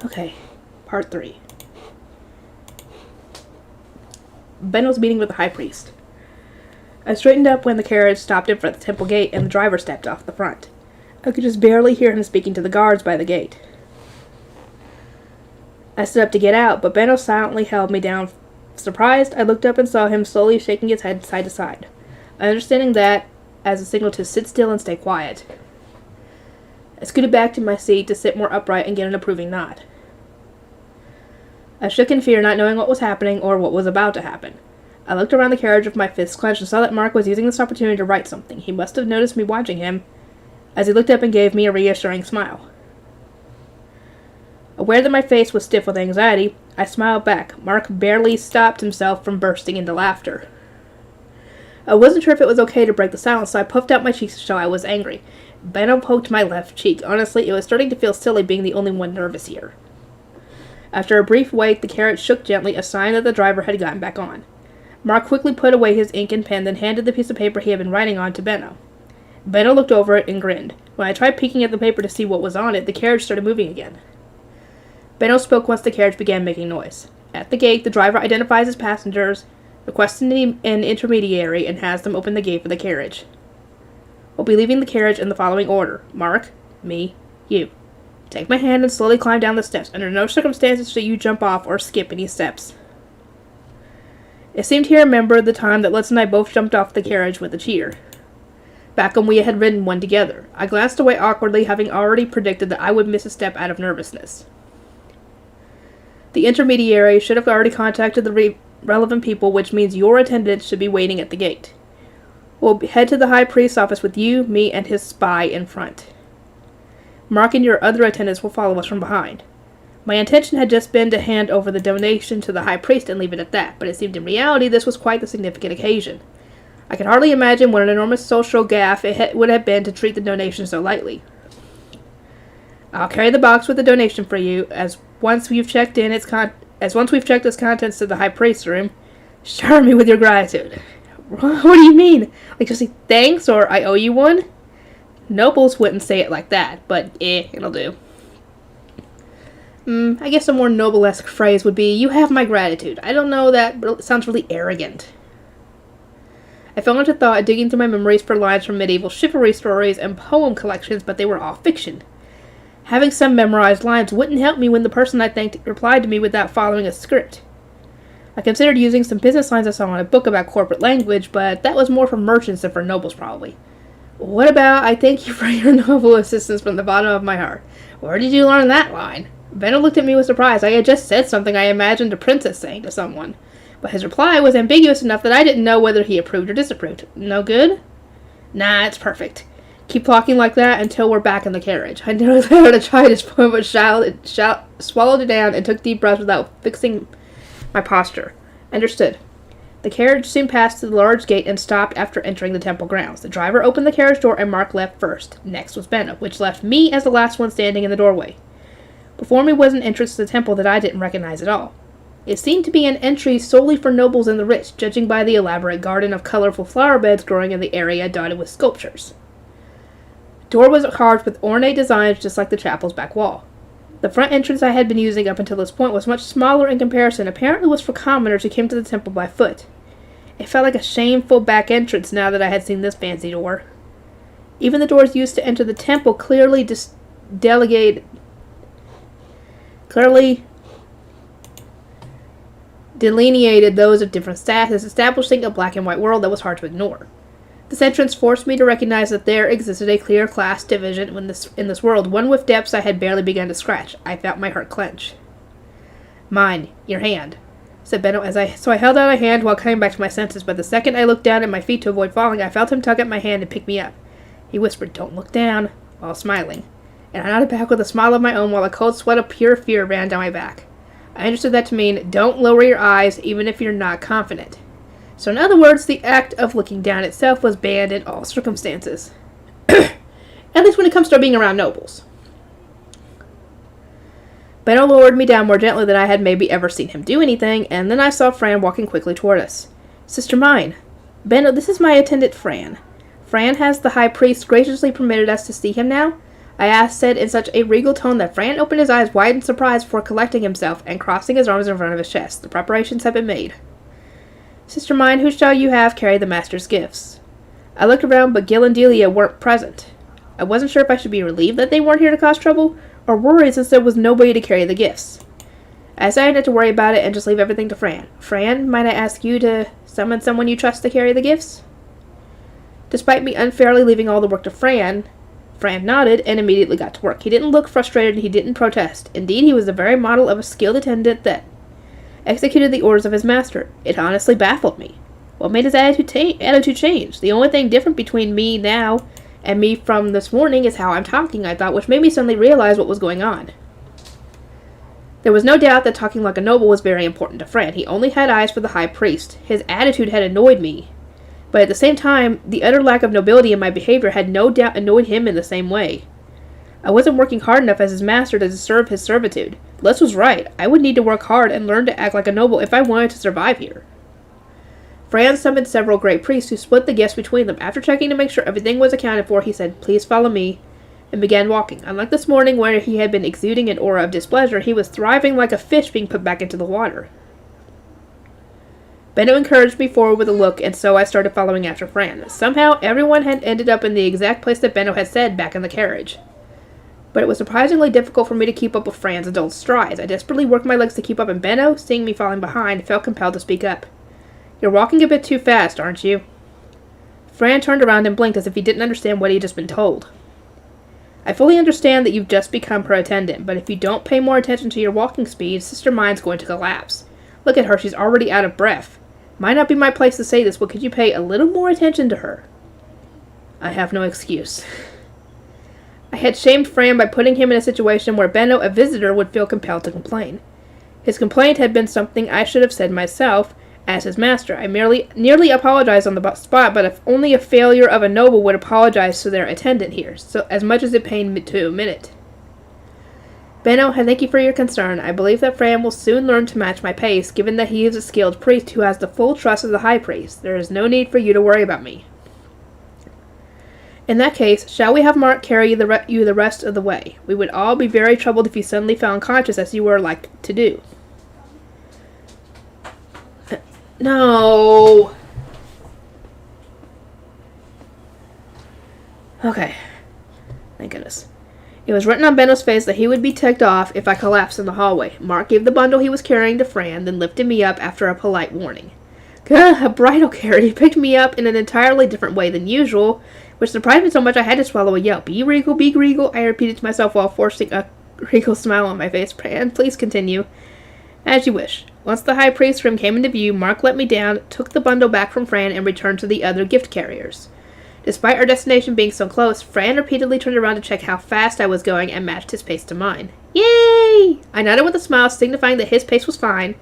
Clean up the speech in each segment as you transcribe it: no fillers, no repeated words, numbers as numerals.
Okay, part 3. Benno's meeting with the High Priest. I straightened up when the carriage stopped in front of the temple gate and the driver stepped off the front. I could just barely hear him speaking to the guards by the gate. I stood up to get out, but Benno silently held me down. Surprised, I looked up and saw him slowly shaking his head side to side, understanding that as a signal to sit still and stay quiet. I scooted back to my seat to sit more upright and get an approving nod. I shook in fear, not knowing what was happening or what was about to happen. I looked around the carriage with my fists clenched and saw that Mark was using this opportunity to write something. He must have noticed me watching him, as he looked up and gave me a reassuring smile. Aware that my face was stiff with anxiety, I smiled back. Mark barely stopped himself from bursting into laughter. I wasn't sure if it was okay to break the silence, so I puffed out my cheeks to show I was angry. Benno poked my left cheek. Honestly, it was starting to feel silly being the only one nervous here. After a brief wait, the carriage shook gently, a sign that the driver had gotten back on. Mark quickly put away his ink and pen, then handed the piece of paper he had been writing on to Benno. Benno looked over it and grinned. When I tried peeking at the paper to see what was on it, the carriage started moving again. Benno spoke once the carriage began making noise. At the gate, the driver identifies his passengers, requests an intermediary, and has them open the gate for the carriage. We'll be leaving the carriage in the following order. Mark, me, you. Take my hand and slowly climb down the steps. Under no circumstances should you jump off or skip any steps. It seemed he remembered the time that Lutz and I both jumped off the carriage with a cheer. Back when we had ridden one together. I glanced away awkwardly, having already predicted that I would miss a step out of nervousness. The intermediary should have already contacted the relevant people, which means your attendants should be waiting at the gate. We'll head to the High Priest's office with you, me, and his spy in front. Mark and your other attendants will follow us from behind. My intention had just been to hand over the donation to the High Priest and leave it at that, but it seemed in reality this was quite the significant occasion. I could hardly imagine what an enormous social gaffe it would have been to treat the donation so lightly. I'll carry the box with the donation for you, once we've checked its contents to the High Priest's room. Shower me with your gratitude. What do you mean? Like, just say thanks, or I owe you one? Nobles wouldn't say it like that, but it'll do. I guess a more noble-esque phrase would be, you have my gratitude. I don't know, that sounds really arrogant. I fell into thought, digging through my memories for lines from medieval chivalry stories and poem collections, but they were all fiction. Having some memorized lines wouldn't help me when the person I thanked replied to me without following a script. I considered using some business lines I saw in a book about corporate language, but that was more for merchants than for nobles, probably. What about, I thank you for your noble assistance from the bottom of my heart. Where did you learn that line? Benno looked at me with surprise. I had just said something I imagined a princess saying to someone. But his reply was ambiguous enough that I didn't know whether he approved or disapproved. No good? Nah, it's perfect. Keep talking like that until we're back in the carriage. I knew how to try this point, but swallowed it down and took deep breaths without fixing my posture. Understood. The carriage soon passed through the large gate and stopped after entering the temple grounds. The driver opened the carriage door and Mark left first. Next was Benno, which left me as the last one standing in the doorway. Before me was an entrance to the temple that I didn't recognize at all. It seemed to be an entry solely for nobles and the rich, judging by the elaborate garden of colorful flower beds growing in the area dotted with sculptures. The door was carved with ornate designs just like the chapel's back wall. The front entrance I had been using up until this point was much smaller in comparison, apparently was for commoners who came to the temple by foot. It felt like a shameful back entrance now that I had seen this fancy door. Even the doors used to enter the temple clearly delineated those of different statuses, establishing a black and white world that was hard to ignore. This entrance forced me to recognize that there existed a clear class division in this world, one with depths I had barely begun to scratch. I felt my heart clench. Mine, your hand, said Benno so I held out a hand while coming back to my senses, but the second I looked down at my feet to avoid falling, I felt him tug at my hand and pick me up. He whispered, "Don't look down," while smiling, and I nodded back with a smile of my own while a cold sweat of pure fear ran down my back. I understood that to mean, don't lower your eyes even if you're not confident. So in other words, the act of looking down itself was banned in all circumstances. At least when it comes to being around nobles. Benno lowered me down more gently than I had maybe ever seen him do anything, and then I saw Fran walking quickly toward us. Sister mine. Benno, this is my attendant Fran. Fran has the High Priest graciously permitted us to see him now. said in such a regal tone that Fran opened his eyes wide in surprise before collecting himself and crossing his arms in front of his chest. The preparations had been made. Sister mine, who shall you have carry the master's gifts? I looked around, but Gil and Delia weren't present. I wasn't sure if I should be relieved that they weren't here to cause trouble, or worried since there was nobody to carry the gifts. I decided not to worry about it and just leave everything to Fran. Fran, might I ask you to summon someone you trust to carry the gifts? Despite me unfairly leaving all the work to Fran nodded and immediately got to work. He didn't look frustrated and he didn't protest. Indeed, he was the very model of a skilled attendant that executed the orders of his master. It honestly baffled me. What made his attitude change? The only thing different between me now and me from this morning is how I'm talking, I thought, which made me suddenly realize what was going on. There was no doubt that talking like a noble was very important to Fran. He only had eyes for the high priest. His attitude had annoyed me. But at the same time, the utter lack of nobility in my behavior had no doubt annoyed him in the same way. I wasn't working hard enough as his master to deserve his servitude. Les was right. I would need to work hard and learn to act like a noble if I wanted to survive here. Fran summoned several great priests who split the gifts between them. After checking to make sure everything was accounted for, he said, "Please follow me," and began walking. Unlike this morning where he had been exuding an aura of displeasure, he was thriving like a fish being put back into the water. Benno encouraged me forward with a look, and so I started following after Fran. Somehow, everyone had ended up in the exact place that Benno had said back in the carriage. But it was surprisingly difficult for me to keep up with Fran's adult strides. I desperately worked my legs to keep up, and Benno, seeing me falling behind, felt compelled to speak up. "You're walking a bit too fast, aren't you?" Fran turned around and blinked as if he didn't understand what he had just been told. "I fully understand that you've just become her attendant, but if you don't pay more attention to your walking speed, Sister Mine's going to collapse. Look at her, she's already out of breath. Might not be my place to say this, but could you pay a little more attention to her?" I have no excuse. I had shamed Fran by putting him in a situation where Benno, a visitor, would feel compelled to complain. His complaint had been something I should have said myself, as his master. I nearly apologized on the spot, but if only a failure of a noble would apologize to their attendant here, so as much as it pained me to admit it. "Benno, I thank you for your concern. I believe that Fran will soon learn to match my pace, given that he is a skilled priest who has the full trust of the high priest. There is no need for you to worry about me." "In that case, shall we have Mark carry you the rest of the way? We would all be very troubled if you suddenly fell unconscious as you were like to do." No. Okay. Thank goodness. It was written on Benno's face that he would be ticked off if I collapsed in the hallway. Mark gave the bundle he was carrying to Fran, then lifted me up after a polite warning. Gah, a bridal carriage. He picked me up in an entirely different way than usual, which surprised me so much I had to swallow a yelp. Be regal, I repeated to myself while forcing a regal smile on my face. Fran, please continue. As you wish. Once the high priest's room came into view, Mark let me down, took the bundle back from Fran, and returned to the other gift carriers. Despite our destination being so close, Fran repeatedly turned around to check how fast I was going and matched his pace to mine. Yay! I nodded with a smile, signifying that his pace was fine,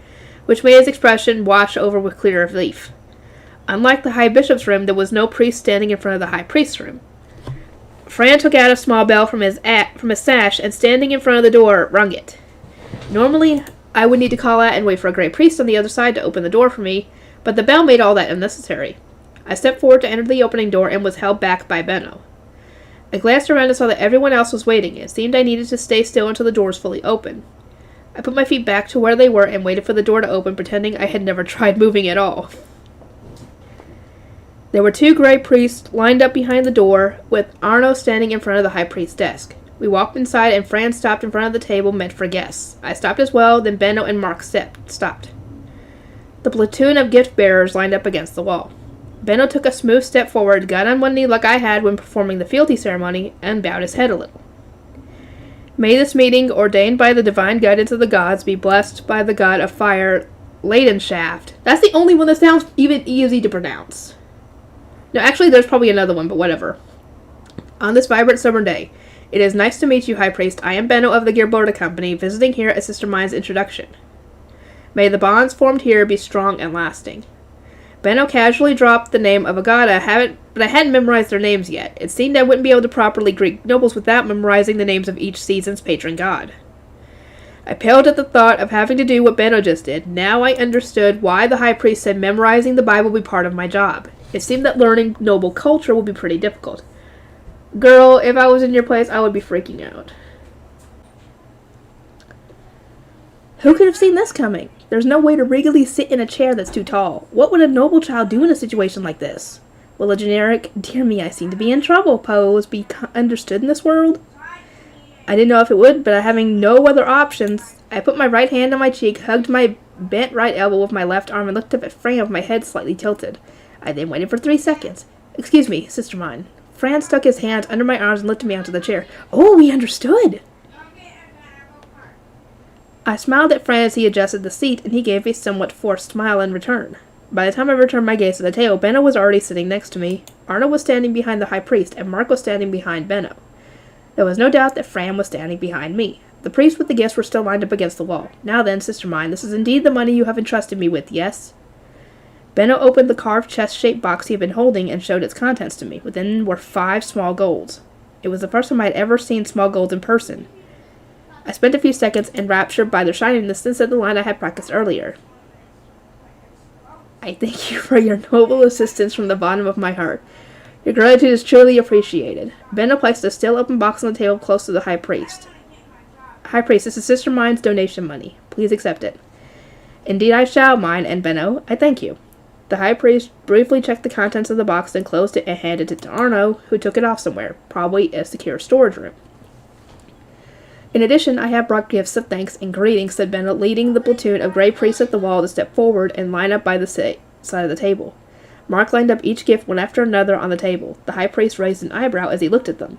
which made his expression wash over with clear relief. Unlike the high bishop's room, there was no priest standing in front of the high priest's room. Fran took out a small bell from his sash and, standing in front of the door, rung it. Normally, I would need to call out and wait for a great priest on the other side to open the door for me, but the bell made all that unnecessary. I stepped forward to enter the opening door and was held back by Benno. I glanced around and saw that everyone else was waiting. It seemed I needed to stay still until the door was fully open. I put my feet back to where they were and waited for the door to open, pretending I had never tried moving at all. There were 2 grey priests lined up behind the door, with Arno standing in front of the high priest's desk. We walked inside, and Fran stopped in front of the table meant for guests. I stopped as well, then Benno and Mark stopped. The platoon of gift-bearers lined up against the wall. Benno took a smooth step forward, got on one knee like I had when performing the fealty ceremony, and bowed his head a little. May this meeting, ordained by the divine guidance of the gods, be blessed by the god of fire, Leidenschaft. That's the only one that sounds even easy to pronounce. No, actually, there's probably another one, but whatever. On this vibrant summer day, it is nice to meet you, High Priest. I am Benno of the Gilberta Company, visiting here at Sister Mine's introduction. May the bonds formed here be strong and lasting. Benno casually dropped the name of a god but I hadn't memorized their names yet. It seemed I wouldn't be able to properly greet nobles without memorizing the names of each season's patron god. I paled at the thought of having to do what Benno just did. Now I understood why the High Priest said memorizing the Bible would be part of my job. It seemed that learning noble culture would be pretty difficult. Girl, if I was in your place, I would be freaking out. Who could have seen this coming? There's no way to regally sit in a chair that's too tall. What would a noble child do in a situation like this? Will a generic, dear me, I seem to be in trouble pose be understood in this world? I didn't know if it would, but having no other options, I put my right hand on my cheek, hugged my bent right elbow with my left arm, and looked up at Fran with my head slightly tilted. I then waited for 3 seconds. Excuse me, sister mine. Fran stuck his hands under my arms and lifted me onto the chair. Oh, we understood! I smiled at Fran as he adjusted the seat, and he gave a somewhat forced smile in return. By the time I returned my gaze to the table, Benno was already sitting next to me. Arno was standing behind the high priest, and Mark was standing behind Benno. There was no doubt that Fran was standing behind me. The priest with the gifts were still lined up against the wall. Now then, sister mine, this is indeed the money you have entrusted me with, yes? Benno opened the carved chest-shaped box he had been holding and showed its contents to me. Within were 5 small golds. It was the first time I had ever seen small golds in person. I spent a few seconds enraptured by their shininess and said the line I had practiced earlier. I thank you for your noble assistance from the bottom of my heart. Your gratitude is truly appreciated. Benno placed a still open box on the table close to the high priest. High priest, this is Sister Mine's donation money. Please accept it. Indeed I shall, Mine and Benno. I thank you. The high priest briefly checked the contents of the box, then closed it and handed it to Arno, who took it off somewhere, probably a secure storage room. In addition, I have brought gifts of thanks and greetings, said Benno, leading the platoon of gray priests at the wall to step forward and line up by the side of the table. Mark lined up each gift one after another on the table. The high priest raised an eyebrow as he looked at them.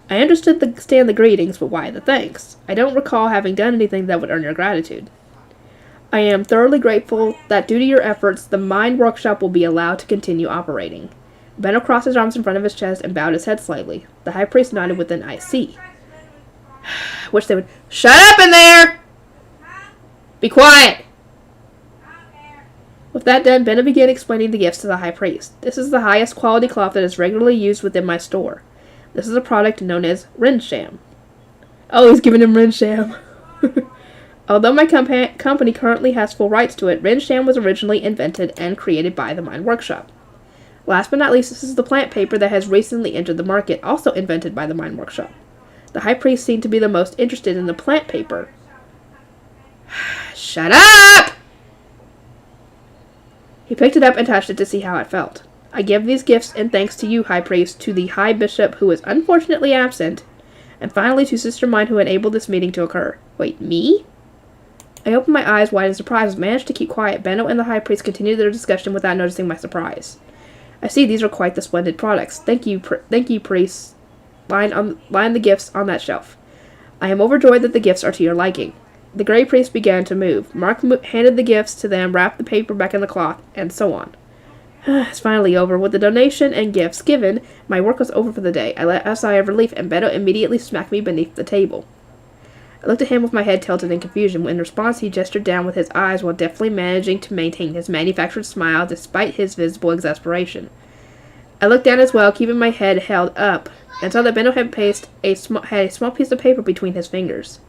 I understood the greetings, but why the thanks? I don't recall having done anything that would earn your gratitude. I am thoroughly grateful that due to your efforts, the Mind Workshop will be allowed to continue operating. Benno crossed his arms in front of his chest and bowed his head slightly. The high priest nodded with an I see. Which they would, shut up in there! Be quiet! With that done, Benno began explaining the gifts to the high priest. This is the highest quality cloth that is regularly used within my store. This is a product known as Rinsham. Oh, he's giving him Rinsham. Although my company currently has full rights to it, Rinsham was originally invented and created by the Mind Workshop. Last but not least, this is the plant paper that has recently entered the market, also invented by the Mind Workshop. The high priest seemed to be the most interested in the plant paper. Shut up! He picked it up and touched it to see how it felt. I give these gifts in thanks to you, high priest, to the high bishop who is unfortunately absent, and finally to Sister Mine who enabled this meeting to occur. Wait, me? I opened my eyes wide in surprise and managed to keep quiet. Benno and the high priest continued their discussion without noticing my surprise. I see these are quite the splendid products. Thank you, priests. Line the gifts on that shelf. I am overjoyed that the gifts are to your liking. The gray priest began to move. Mark handed the gifts to them, wrapped the paper back in the cloth, and so on. It's finally over. With the donation and gifts given, my work was over for the day. I let a sigh of relief, and Benno immediately smacked me beneath the table. I looked at him with my head tilted in confusion. In response, he gestured down with his eyes while deftly managing to maintain his manufactured smile despite his visible exasperation. I looked down as well, keeping my head held up, and saw that Benno had a small piece of paper between his fingers.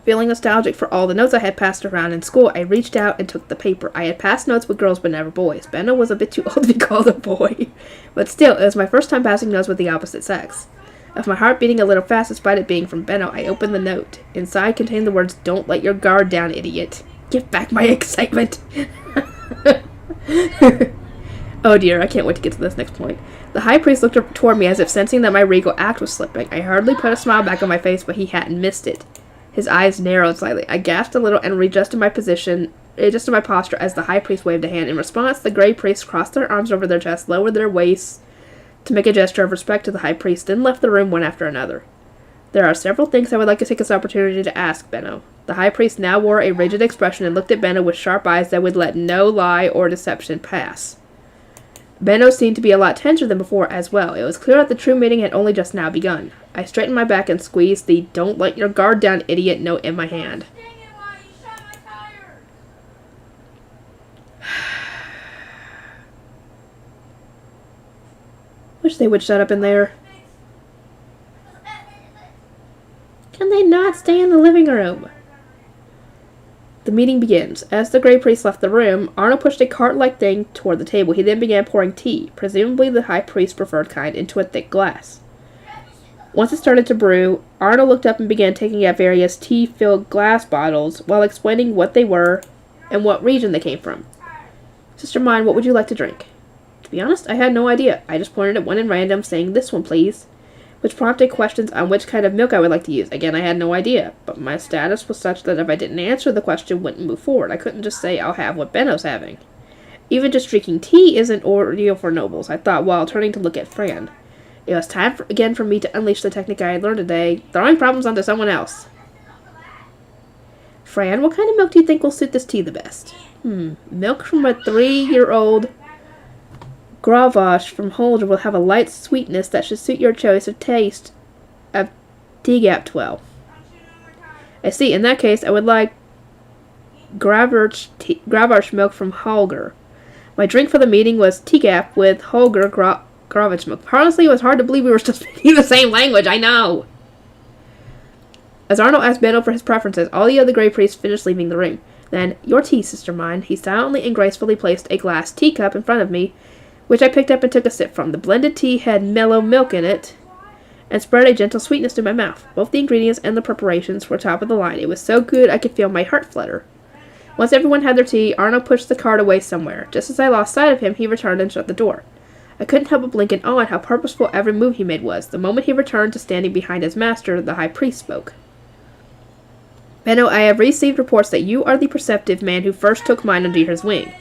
Feeling nostalgic for all the notes I had passed around in school, I reached out and took the paper. I had passed notes with girls but never boys. Benno was a bit too old to be called a boy, but still, it was my first time passing notes with the opposite sex. With my heart beating a little fast despite it being from Benno, I opened the note. Inside contained the words, "Don't let your guard down, idiot. Give back my excitement." Oh dear, I can't wait to get to this next point. The high priest looked toward me as if sensing that my regal act was slipping. I hurriedly put a smile back on my face, but he hadn't missed it. His eyes narrowed slightly. I gasped a little and readjusted my posture as the high priest waved a hand. In response, the gray priests crossed their arms over their chests, lowered their waists to make a gesture of respect to the high priest, then left the room one after another. There are several things I would like to take this opportunity to ask, Benno. The high priest now wore a rigid expression and looked at Benno with sharp eyes that would let no lie or deception pass. Benno seemed to be a lot tenser than before as well. It was clear that the true meeting had only just now begun. I straightened my back and squeezed the "Don't let your guard down, idiot" note in my hand. Wish they would shut up in there. Can they not stay in the living room? The meeting begins. As the Grey Priest left the room, Arnold pushed a cart-like thing toward the table. He then began pouring tea, presumably the High Priest's preferred kind, into a thick glass. Once it started to brew, Arnold looked up and began taking out various tea-filled glass bottles while explaining what they were and what region they came from. Sister Mine, what would you like to drink? To be honest, I had no idea. I just pointed at one in random, saying, "This one, please," which prompted questions on which kind of milk I would like to use. Again, I had no idea, but my status was such that if I didn't answer, the question wouldn't move forward. I couldn't just say, "I'll have what Benno's having." Even just drinking tea isn't ordeal for nobles, I thought while turning to look at Fran. It was time again for me to unleash the technique I had learned today, throwing problems onto someone else. Fran, what kind of milk do you think will suit this tea the best? Milk from a 3-year-old Gravache from Holder will have a light sweetness that should suit your choice of taste of Teagap 12. I see. In that case, I would like Gravache milk from Holger. My drink for the meeting was Teagap with Holger Gravache milk. Honestly, it was hard to believe we were still speaking the same language. I know. As Arnold asked Benno for his preferences, all the other Grey Priests finished leaving the room. Then, your tea, Sister Mine. He silently and gracefully placed a glass teacup in front of me, which I picked up and took a sip from. The blended tea had mellow milk in it, and spread a gentle sweetness to my mouth. Both the ingredients and the preparations were top of the line. It was so good I could feel my heart flutter. Once everyone had their tea, Arnold pushed the cart away somewhere. Just as I lost sight of him, he returned and shut the door. I couldn't help but blink in awe at how purposeful every move he made was. The moment he returned to standing behind his master, the High Priest spoke. Benno, I have received reports that you are the perceptive man who first took Mine under his wing.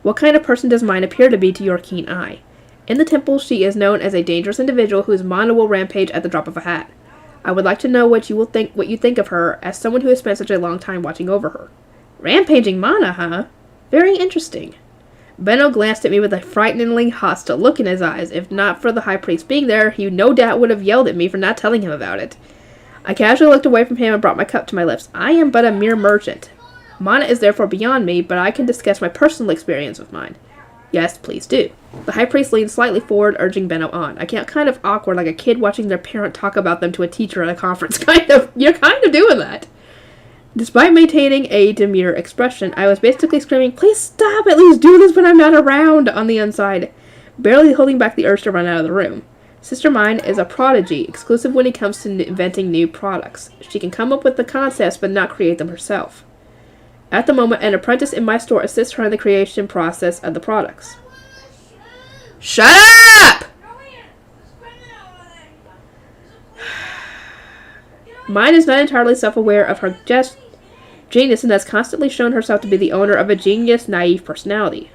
What kind of person does Mine appear to be to your keen eye? In the temple, she is known as a dangerous individual whose mana will rampage at the drop of a hat. I would like to know what you think of her, as someone who has spent such a long time watching over her. Rampaging mana, huh? Very interesting. Benno glanced at me with a frighteningly hostile look in his eyes. If not for the High Priest being there, he no doubt would have yelled at me for not telling him about it. I casually looked away from him and brought my cup to my lips. I am but a mere merchant. Mana is therefore beyond me, but I can discuss my personal experience with mine. Yes, please do. The High Priest leaned slightly forward, urging Benno on. I get kind of awkward, like a kid watching their parent talk about them to a teacher at a conference. You're kind of doing that. Despite maintaining a demure expression, I was basically screaming, "Please stop! At least do this when I'm not around!" on the inside, barely holding back the urge to run out of the room. Sister Mine is a prodigy, exclusive when it comes to inventing new products. She can come up with the concepts, but not create them herself. At the moment, an apprentice in my store assists her in the creation process of the products. Shut up! Mine is not entirely self-aware of her genius and has constantly shown herself to be the owner of a genius, naive personality.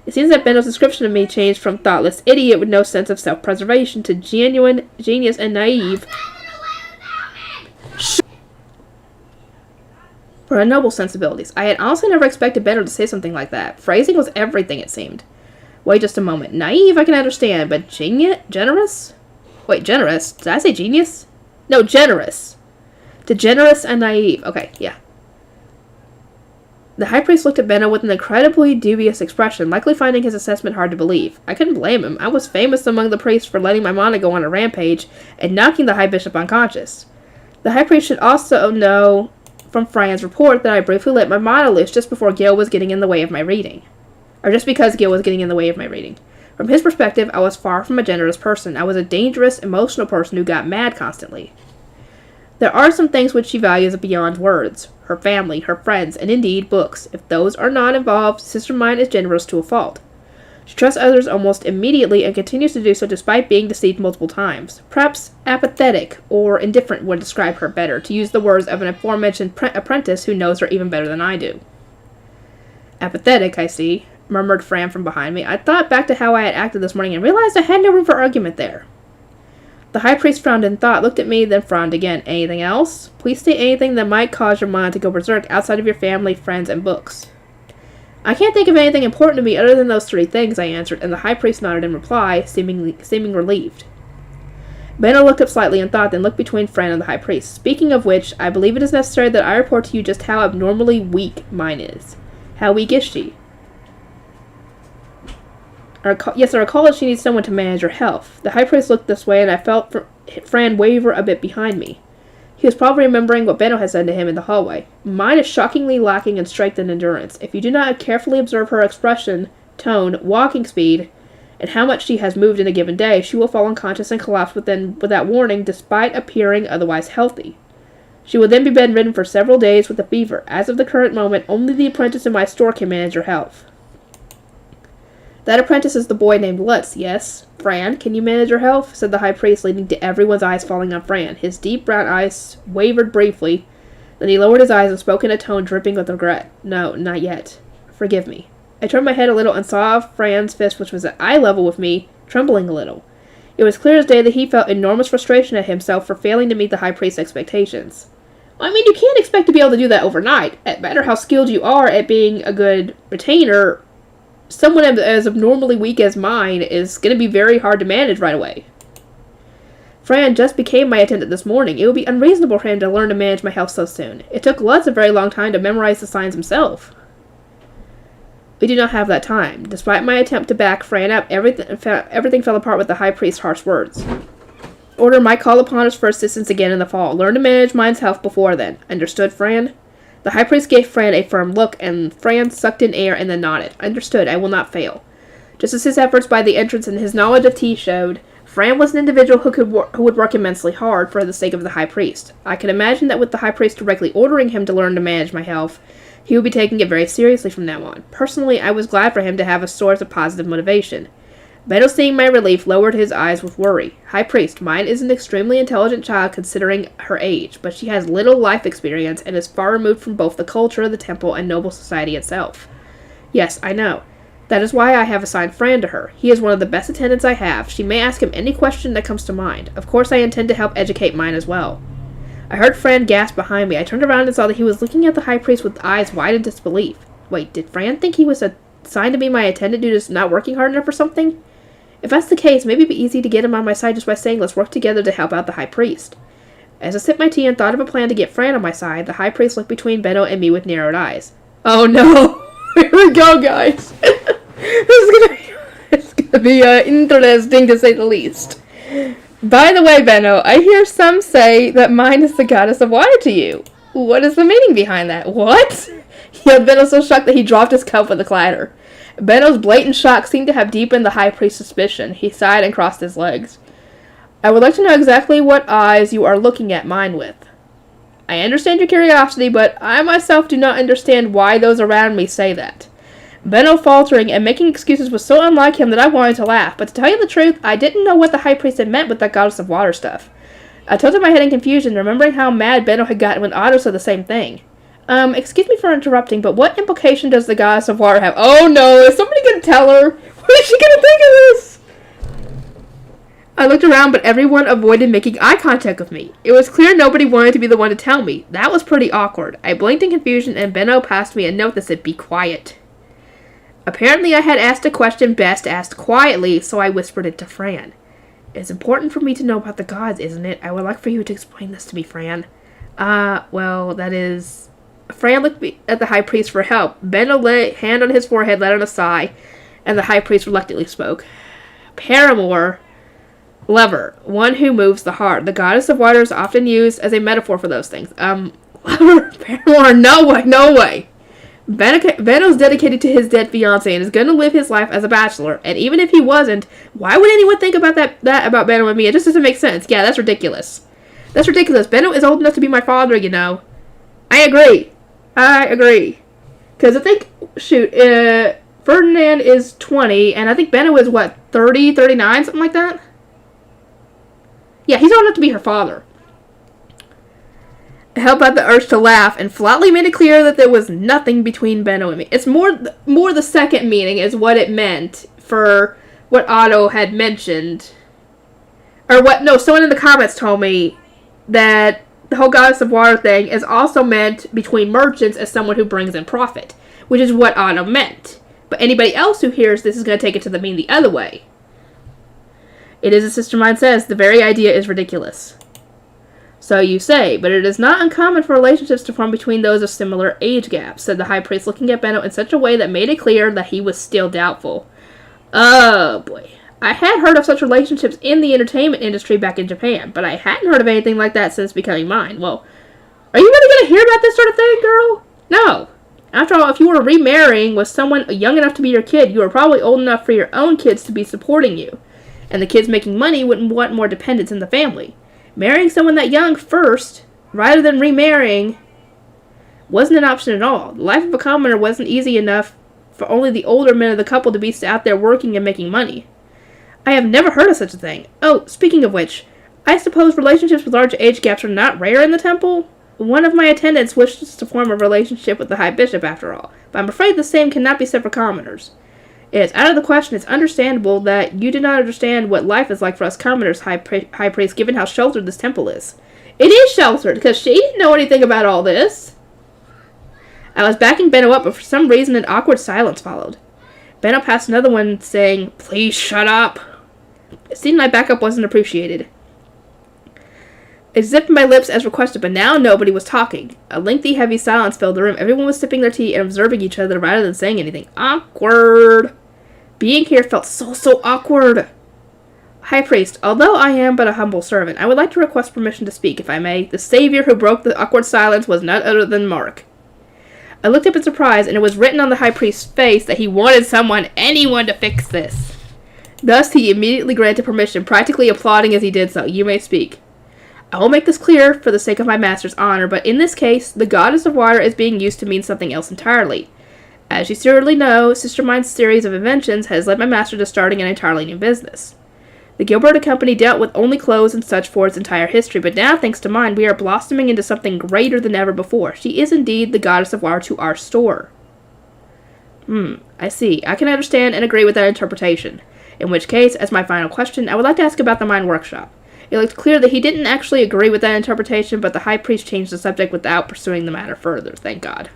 It seems that Benno's description of me changed from thoughtless idiot with no sense of self-preservation to genuine genius and naive for her noble sensibilities. I had honestly never expected Benno to say something like that. Phrasing was everything, it seemed. Wait just a moment. Naive, I can understand, but generous? Wait, generous? Did I say genius? No, generous. Degenerous and naive. Okay, yeah. The High Priest looked at Benno with an incredibly dubious expression, likely finding his assessment hard to believe. I couldn't blame him. I was famous among the priests for letting my mana go on a rampage and knocking the High Bishop unconscious. The High Priest should also know from Fran's report that I briefly let my mana loose just before Gil was getting in the way of my reading. Or just because Gil was getting in the way of my reading. From his perspective, I was far from a generous person. I was a dangerous, emotional person who got mad constantly. There are some things which she values beyond words. Her family, her friends, and indeed, books. If those are not involved, Sister Mine is generous to a fault. She trusts others almost immediately and continues to do so despite being deceived multiple times. Perhaps apathetic or indifferent would describe her better, to use the words of an aforementioned apprentice who knows her even better than I do. Apathetic, I see, murmured Fran from behind me. I thought back to how I had acted this morning and realized I had no room for argument there. The High Priest frowned in thought, looked at me, then frowned again. Anything else? Please state anything that might cause your mind to go berserk outside of your family, friends, and books. I can't think of anything important to me other than those 3 things, I answered, and the High Priest nodded in reply, seeming relieved. Benno looked up slightly in thought, then looked between Fran and the High Priest. Speaking of which, I believe it is necessary that I report to you just how abnormally weak Mine is. How weak is she? Yes, I recall that she needs someone to manage her health. The High Priest looked this way, and I felt Fran waver a bit behind me. He was probably remembering what Benno had said to him in the hallway. Mine is shockingly lacking in strength and endurance. If you do not carefully observe her expression, tone, walking speed, and how much she has moved in a given day, she will fall unconscious and collapse without warning, despite appearing otherwise healthy. She will then be bedridden for several days with a fever. As of the current moment, only the apprentice in my store can manage her health. That apprentice is the boy named Lutz, yes? Fran, can you manage her health? Said the high priest, leading to everyone's eyes falling on Fran. His deep brown eyes wavered briefly, then he lowered his eyes and spoke in a tone dripping with regret. No, not yet. Forgive me. I turned my head a little and saw Fran's fist, which was at eye level with me, trembling a little. It was clear as day that he felt enormous frustration at himself for failing to meet the high priest's expectations. I mean, you can't expect to be able to do that overnight. No matter how skilled you are at being a good retainer, someone as abnormally weak as mine is going to be very hard to manage right away. Fran just became my attendant this morning. It would be unreasonable for him to learn to manage my health so soon. It took Lutz a very long time to memorize the signs himself. We do not have that time. Despite my attempt to back Fran up, everything fell apart with the high priest's harsh words. Order might call upon us for assistance again in the fall. Learn to manage mine's health before then. Understood, Fran? The high priest gave Fran a firm look, and Fran sucked in air and then nodded. Understood, I will not fail. Just as his efforts by the entrance and his knowledge of tea showed, Fran was an individual who would work immensely hard for the sake of the high priest. I can imagine that with the high priest directly ordering him to learn to manage my health, he would be taking it very seriously from now on. Personally, I was glad for him to have a source of positive motivation. Benno, seeing my relief, lowered his eyes with worry. High priest, mine is an extremely intelligent child considering her age, but she has little life experience and is far removed from both the culture of the temple and noble society itself. Yes, I know. That is why I have assigned Fran to her. He is one of the best attendants I have. She may ask him any question that comes to mind. Of course, I intend to help educate mine as well. I heard Fran gasp behind me. I turned around and saw that he was looking at the high priest with eyes wide in disbelief. Wait, did Fran think he was assigned to be my attendant due to not working hard enough or something? If that's the case, maybe it'd be easy to get him on my side just by saying let's work together to help out the high priest. As I sipped my tea and thought of a plan to get Fran on my side, the high priest looked between Benno and me with narrowed eyes. Oh no! Here we go, guys! It's gonna be interesting to say the least. By the way, Benno, I hear some say that mine is the goddess of water to you. What is the meaning behind that? What? Yeah, Benno so shocked that he dropped his cup with a clatter. Benno's blatant shock seemed to have deepened the high priest's suspicion. He sighed and crossed his legs. I would like to know exactly what eyes you are looking at mine with. I understand your curiosity, but I myself do not understand why those around me say that. Benno, faltering and making excuses, was so unlike him that I wanted to laugh, but to tell you the truth, I didn't know what the high priest had meant with that goddess of water stuff. I tilted my head in confusion, remembering how mad Benno had gotten when Otto said the same thing. Excuse me for interrupting, but what implication does the goddess of water have? Oh no, is somebody gonna tell her? What is she gonna think of this? I looked around, but everyone avoided making eye contact with me. It was clear nobody wanted to be the one to tell me. That was pretty awkward. I blinked in confusion, and Benno passed me a note that said, "Be quiet." Apparently I had asked a question best asked quietly, so I whispered it to Fran. It's important for me to know about the gods, isn't it? I would like for you to explain this to me, Fran. Well, that is... Fran looked at the high priest for help. Benno lay hand on his forehead, let out a sigh, and the high priest reluctantly spoke. Paramour, lover, one who moves the heart. The goddess of water is often used as a metaphor for those things. Lover, paramour, no way, no way. Benno's dedicated to his dead fiancé and is going to live his life as a bachelor. And even if he wasn't, why would anyone think about that about Benno and me? It just doesn't make sense. Yeah, that's ridiculous. That's ridiculous. Benno is old enough to be my father, you know. I agree. Because I think, Ferdinand is 20, and I think Benno is, 30, 39, something like that? Yeah, he's old enough to be her father. I held back the urge to laugh, and flatly made it clear that there was nothing between Benno and me. It's more the second meaning is what it meant for what Otto had mentioned. Someone in the comments told me that the whole goddess of water thing is also meant between merchants as someone who brings in profit, which is what Otto meant. But anybody else who hears this is going to take it to mean the other way. It is, as Sister Mine says, the very idea is ridiculous. So you say, but it is not uncommon for relationships to form between those of similar age gaps, said the high priest, looking at Benno in such a way that made it clear that he was still doubtful. Oh, boy. I had heard of such relationships in the entertainment industry back in Japan, but I hadn't heard of anything like that since becoming mine. Well, are you really going to hear about this sort of thing, girl? No. After all, if you were remarrying with someone young enough to be your kid, you were probably old enough for your own kids to be supporting you. And the kids making money wouldn't want more dependents in the family. Marrying someone that young first, rather than remarrying, wasn't an option at all. The life of a commoner wasn't easy enough for only the older men of the couple to be out there working and making money. I have never heard of such a thing. Oh, speaking of which, I suppose relationships with large age gaps are not rare in the temple? One of my attendants wishes to form a relationship with the High Bishop, after all, but I'm afraid the same cannot be said for commoners. It is out of the question. It's understandable that you do not understand what life is like for us commoners, High Priest, given how sheltered this temple is. It is sheltered, because she didn't know anything about all this. I was backing Benno up, but for some reason an awkward silence followed. Benno passed another one, saying, "Please shut up." It seemed my backup wasn't appreciated. I zipped my lips as requested, but now nobody was talking. A lengthy, heavy silence filled the room. Everyone was sipping their tea and observing each other rather than saying anything. Awkward. Being here felt so awkward. High Priest, although I am but a humble servant, I would like to request permission to speak, if I may. The savior who broke the awkward silence was none other than Mark. I looked up in surprise, and it was written on the High Priest's face that he wanted anyone to fix this. Thus, he immediately granted permission, practically applauding as he did so. You may speak. I will make this clear for the sake of my master's honor, but in this case, the goddess of water is being used to mean something else entirely. As you surely know, Sister Mine's series of inventions has led my master to starting an entirely new business. The Gilberta Company dealt with only clothes and such for its entire history, but now, thanks to mine, we are blossoming into something greater than ever before. She is indeed the goddess of water to our store. I see. I can understand and agree with that interpretation. In which case, as my final question, I would like to ask about the mine workshop. It looked clear that he didn't actually agree with that interpretation, but the High Priest changed the subject without pursuing the matter further, thank God.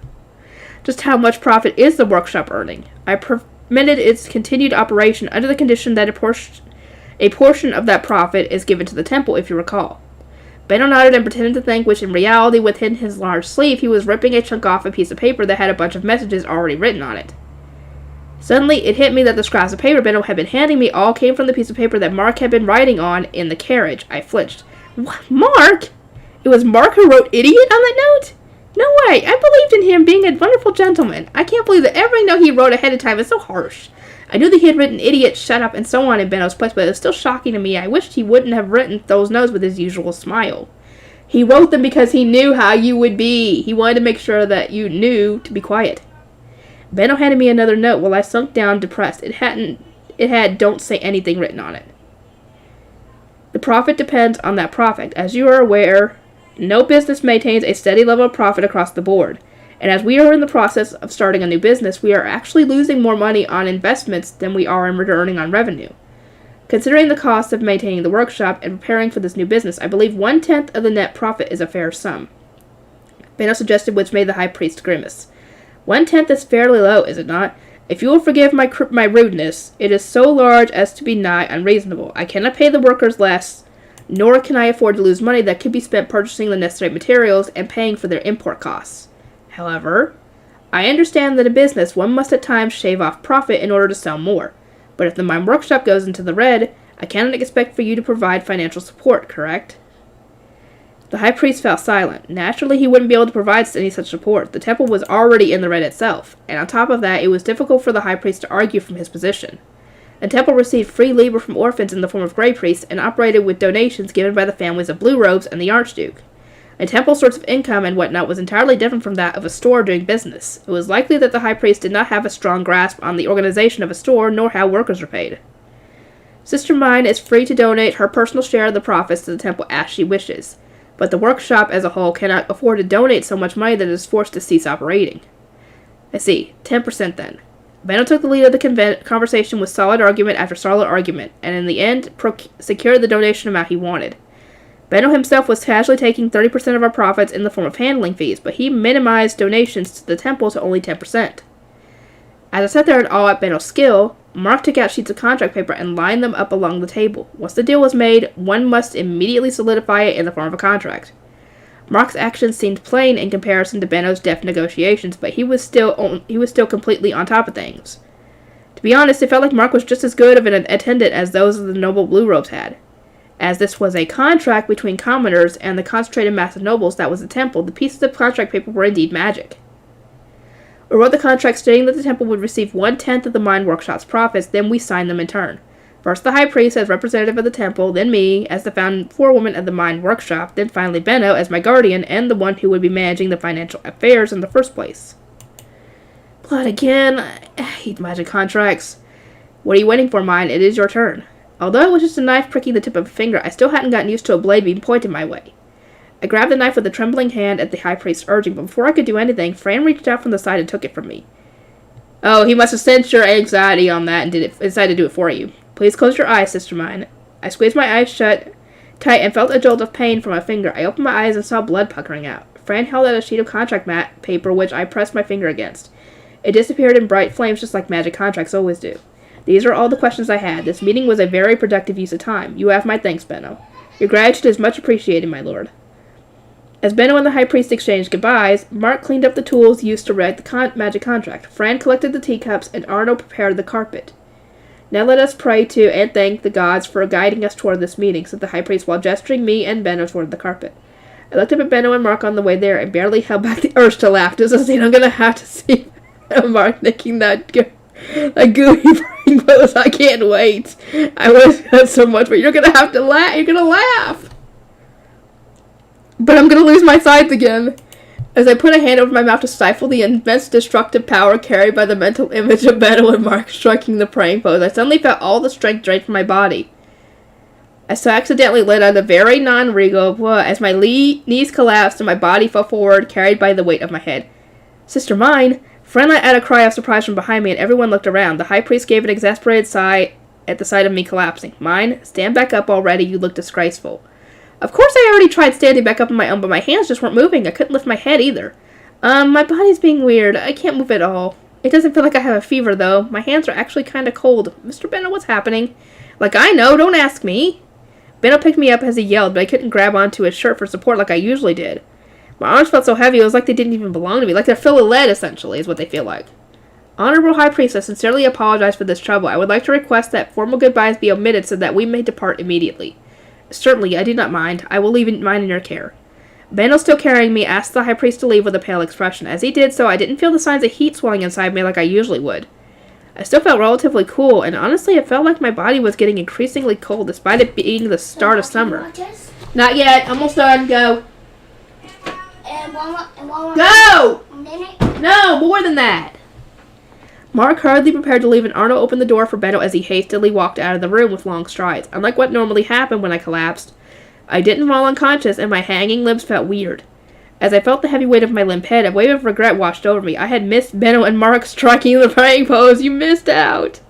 Just how much profit is the workshop earning? I permitted its continued operation under the condition that a portion of that profit is given to the temple, if you recall. Benno nodded and pretended to think, which in reality, within his large sleeve, he was ripping a chunk off a piece of paper that had a bunch of messages already written on it. Suddenly, it hit me that the scraps of paper Benno had been handing me all came from the piece of paper that Mark had been writing on in the carriage. I flinched. What? Mark? It was Mark who wrote idiot on that note? No way. I believed in him being a wonderful gentleman. I can't believe that every note he wrote ahead of time is so harsh. I knew that he had written idiot, shut up, and so on in Benno's place, but it was still shocking to me. I wished he wouldn't have written those notes with his usual smile. He wrote them because he knew how you would be. He wanted to make sure that you knew to be quiet. Benno handed me another note while I sunk down depressed. It had "Don't say anything" written on it. The profit depends on that profit. As you are aware, no business maintains a steady level of profit across the board. And as we are in the process of starting a new business, we are actually losing more money on investments than we are in returning on revenue. Considering the cost of maintaining the workshop and preparing for this new business, I believe 1/10 of the net profit is a fair sum. Benno suggested, which made the High Priest grimace. 1/10 is fairly low, is it not? If you will forgive my rudeness, it is so large as to be nigh unreasonable. I cannot pay the workers less, nor can I afford to lose money that could be spent purchasing the necessary materials and paying for their import costs. However, I understand that in business one must at times shave off profit in order to sell more. But if the mine workshop goes into the red, I cannot expect for you to provide financial support, correct? The High Priest fell silent. Naturally, he wouldn't be able to provide any such support. The temple was already in the red itself, and on top of that, it was difficult for the High Priest to argue from his position. The temple received free labor from orphans in the form of Grey Priests and operated with donations given by the families of Blue Robes and the Archduke. A temple's source of income and whatnot was entirely different from that of a store doing business. It was likely that the High Priest did not have a strong grasp on the organization of a store nor how workers were paid. Sister Mine is free to donate her personal share of the profits to the temple as she wishes, but the workshop as a whole cannot afford to donate so much money that it is forced to cease operating. I see. 10% then. Benno took the lead of the conversation with solid argument after solid argument, and in the end secured the donation amount he wanted. Benno himself was casually taking 30% of our profits in the form of handling fees, but he minimized donations to the temple to only 10%. As I sat there in awe at Benno's skill, Mark took out sheets of contract paper and lined them up along the table. Once the deal was made, one must immediately solidify it in the form of a contract. Mark's actions seemed plain in comparison to Benno's deft negotiations, but he was still completely on top of things. To be honest, it felt like Mark was just as good of an attendant as those of the noble blue robes had. As this was a contract between commoners and the concentrated mass of nobles that was the temple, the pieces of contract paper were indeed magic. We wrote the contract stating that the temple would receive 1/10 of the mine workshop's profits, then we signed them in turn. First the high priest as representative of the temple, then me as the forewoman of the mine workshop, then finally Benno as my guardian and the one who would be managing the financial affairs in the first place. Blood again. I hate magic contracts. What are you waiting for, mine? It is your turn. Although it was just a knife pricking the tip of a finger, I still hadn't gotten used to a blade being pointed my way. I grabbed the knife with a trembling hand at the high priest's urging, but before I could do anything, Fran reached out from the side and took it from me. Oh, he must have sensed your anxiety on that and decided to do it for you. Please close your eyes, sister mine. I squeezed my eyes shut tight and felt a jolt of pain from my finger. I opened my eyes and saw blood puckering out. Fran held out a sheet of contract paper, which I pressed my finger against. It disappeared in bright flames just like magic contracts always do. These are all the questions I had. This meeting was a very productive use of time. You have my thanks, Benno. Your gratitude is much appreciated, my lord. As Benno and the high priest exchanged goodbyes, Mark cleaned up the tools used to write the magic contract. Fran collected the teacups, and Arno prepared the carpet. Now let us pray to and thank the gods for guiding us toward this meeting, said the high priest while gesturing me and Benno toward the carpet. I looked up at Benno and Mark on the way there and barely held back the urge to laugh. Just as I'm gonna have to see Mark making that gooey brain pose. I can't wait. I wish that so much, but you're gonna have to laugh. You're gonna laugh. But I'm gonna lose my sides again. As I put a hand over my mouth to stifle the immense destructive power carried by the mental image of Benno and Mark striking the praying pose, I suddenly felt all the strength drained from my body. I so accidentally let out a very non-regal as my knees collapsed and my body fell forward, carried by the weight of my head. Sister mine! Fran let out a cry of surprise from behind me, and everyone looked around. The high priest gave an exasperated sigh at the sight of me collapsing. Mine, stand back up already, you look disgraceful. Of course I already tried standing back up on my own, but my hands just weren't moving. I couldn't lift my head either. My body's being weird. I can't move at all. It doesn't feel like I have a fever, though. My hands are actually kind of cold. Mr. Benno, what's happening? Like, I know, don't ask me. Benno picked me up as he yelled, but I couldn't grab onto his shirt for support like I usually did. My arms felt so heavy, it was like they didn't even belong to me. Like they're full of lead, essentially, is what they feel like. Honorable High Priest, I sincerely apologize for this trouble. I would like to request that formal goodbyes be omitted so that we may depart immediately. Certainly, I do not mind. I will leave mine in your care. Benno, still carrying me, asked the High Priest to leave with a pale expression. As he did so, I didn't feel the signs of heat swelling inside me like I usually would. I still felt relatively cool, and honestly, it felt like my body was getting increasingly cold, despite it being the start of summer. Not yet. Almost done. Go. Go! No, more than that. Mark hurriedly prepared to leave, and Arno opened the door for Benno as he hastily walked out of the room with long strides. Unlike what normally happened when I collapsed, I didn't fall unconscious, and my hanging limbs felt weird. As I felt the heavy weight of my limp head, a wave of regret washed over me. I had missed Benno and Mark striking the praying pose. You missed out.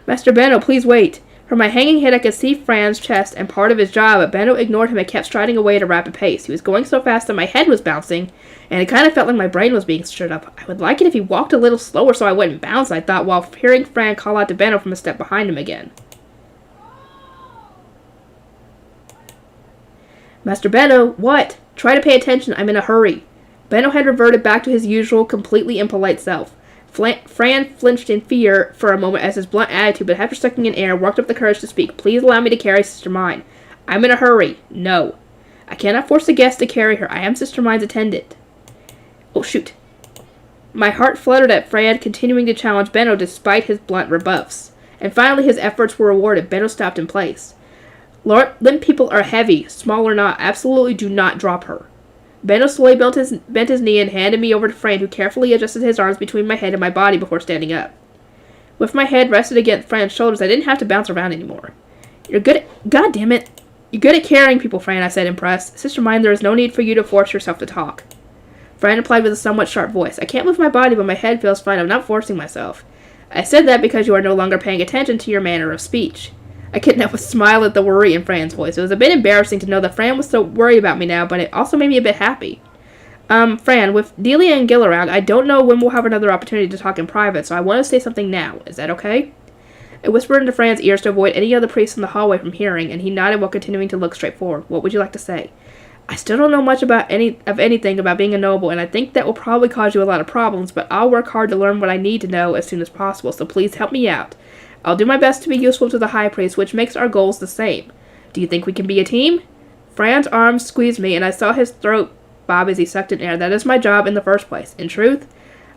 Master Benno, please wait. From my hanging head, I could see Fran's chest and part of his jaw, but Benno ignored him and kept striding away at a rapid pace. He was going so fast that my head was bouncing, and it kind of felt like my brain was being stirred up. I would like it if he walked a little slower so I wouldn't bounce, I thought, while hearing Fran call out to Benno from a step behind him again. Master Benno, what? Try to pay attention. I'm in a hurry. Benno had reverted back to his usual, completely impolite self. Fran flinched in fear for a moment as his blunt attitude, but after sucking in air, worked up the courage to speak. Please allow me to carry Sister Mine. I'm in a hurry. No. I cannot force a guest to carry her. I am Sister Mine's attendant. Oh, shoot. My heart fluttered at Fran continuing to challenge Benno despite his blunt rebuffs. And finally his efforts were rewarded. Benno stopped in place. Limp people are heavy, small or not. Absolutely do not drop her. Benno slowly bent his knee and handed me over to Fran, who carefully adjusted his arms between my head and my body before standing up. With my head rested against Fran's shoulders, I didn't have to bounce around anymore. You're good at... God damn it. You're good at carrying people, Fran, I said, impressed. Sister Mine, there is no need for you to force yourself to talk. Fran replied with a somewhat sharp voice. I can't move my body, but my head feels fine. I'm not forcing myself. I said that because you are no longer paying attention to your manner of speech. I couldn't help but smile at the worry in Fran's voice. It was a bit embarrassing to know that Fran was so worried about me now, but it also made me a bit happy. Fran, with Delia and Gil around, I don't know when we'll have another opportunity to talk in private, so I want to say something now. Is that okay? I whispered into Fran's ears to avoid any other priests in the hallway from hearing, and he nodded while continuing to look straight forward. What would you like to say? I still don't know much about anything about being a noble, and I think that will probably cause you a lot of problems, but I'll work hard to learn what I need to know as soon as possible, so please help me out. I'll do my best to be useful to the High Priest, which makes our goals the same. Do you think we can be a team? Fran's arms squeezed me, and I saw his throat bob as he sucked in air. That is my job in the first place. In truth,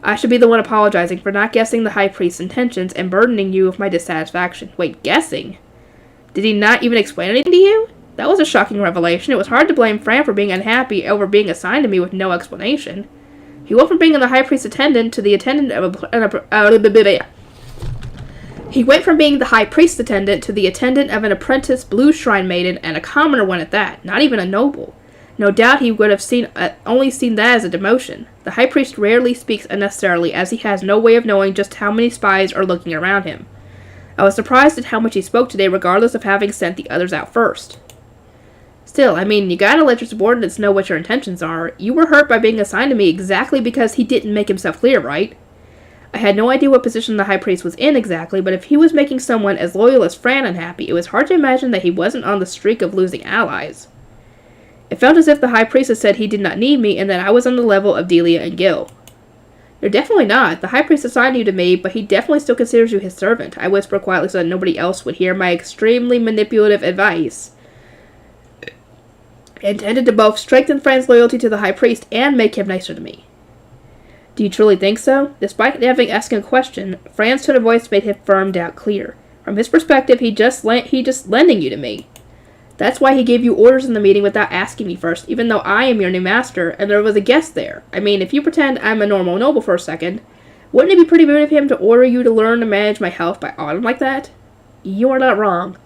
I should be the one apologizing for not guessing the High Priest's intentions and burdening you with my dissatisfaction. Wait, guessing? Did he not even explain anything to you? That was a shocking revelation. It was hard to blame Fran for being unhappy over being assigned to me with no explanation. He went from being the High Priest's attendant to the attendant of He went from being the High Priest's attendant to the attendant of an apprentice blue shrine maiden, and a commoner one at that, not even a noble. No doubt he would have only seen that as a demotion. The High Priest rarely speaks unnecessarily, as he has no way of knowing just how many spies are looking around him. I was surprised at how much he spoke today, regardless of having sent the others out first. Still, I mean, you gotta let your subordinates know what your intentions are. You were hurt by being assigned to me exactly because he didn't make himself clear, right? I had no idea what position the High Priest was in exactly, but if he was making someone as loyal as Fran unhappy, it was hard to imagine that he wasn't on the streak of losing allies. It felt as if the High Priest had said he did not need me, and that I was on the level of Delia and Gil. You're definitely not. The High Priest assigned you to me, but he definitely still considers you his servant. I whispered quietly so that nobody else would hear my extremely manipulative advice. Intended to both strengthen Fran's loyalty to the High Priest and make him nicer to me. Do you truly think so? Despite having asked a question, Fran's tone of voice made his firm doubt clear. From his perspective, he just lending you to me. That's why he gave you orders in the meeting without asking me first, even though I am your new master, and there was a guest there. I mean, if you pretend I'm a normal noble for a second, wouldn't it be pretty rude of him to order you to learn to manage my health by autumn like that? You are not wrong.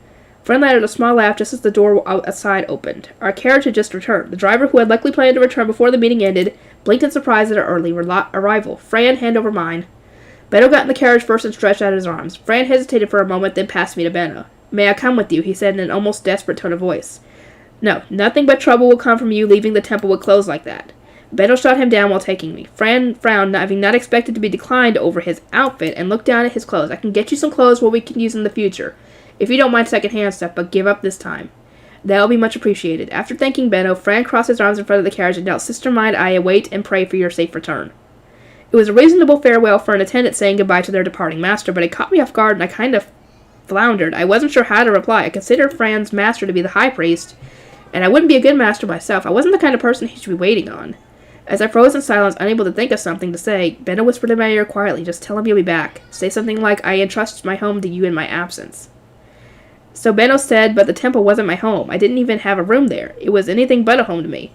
Fran uttered a small laugh just as the door outside opened. Our carriage had just returned. The driver, who had likely planned to return before the meeting ended, blinked in surprise at our early arrival. Fran, hand over mine. Benno got in the carriage first and stretched out his arms. Fran hesitated for a moment, then passed me to Benno. May I come with you? He said in an almost desperate tone of voice. No, nothing but trouble will come from you leaving the temple with clothes like that. Benno shot him down while taking me. Fran frowned, having not expected to be declined over his outfit, and looked down at his clothes. I can get you some clothes we can use in the future. If you don't mind second-hand stuff, but give up this time. That'll be much appreciated. After thanking Benno, Fran crossed his arms in front of the carriage and knelt, Sister mine, I await and pray for your safe return. It was a reasonable farewell for an attendant saying goodbye to their departing master, but it caught me off guard and I kind of floundered. I wasn't sure how to reply. I considered Fran's master to be the High Priest, and I wouldn't be a good master myself. I wasn't the kind of person he should be waiting on. As I froze in silence, unable to think of something to say, Benno whispered in my ear quietly, just tell him you'll be back. Say something like, I entrust my home to you in my absence. So Benno said, but the temple wasn't my home. I didn't even have a room there. It was anything but a home to me.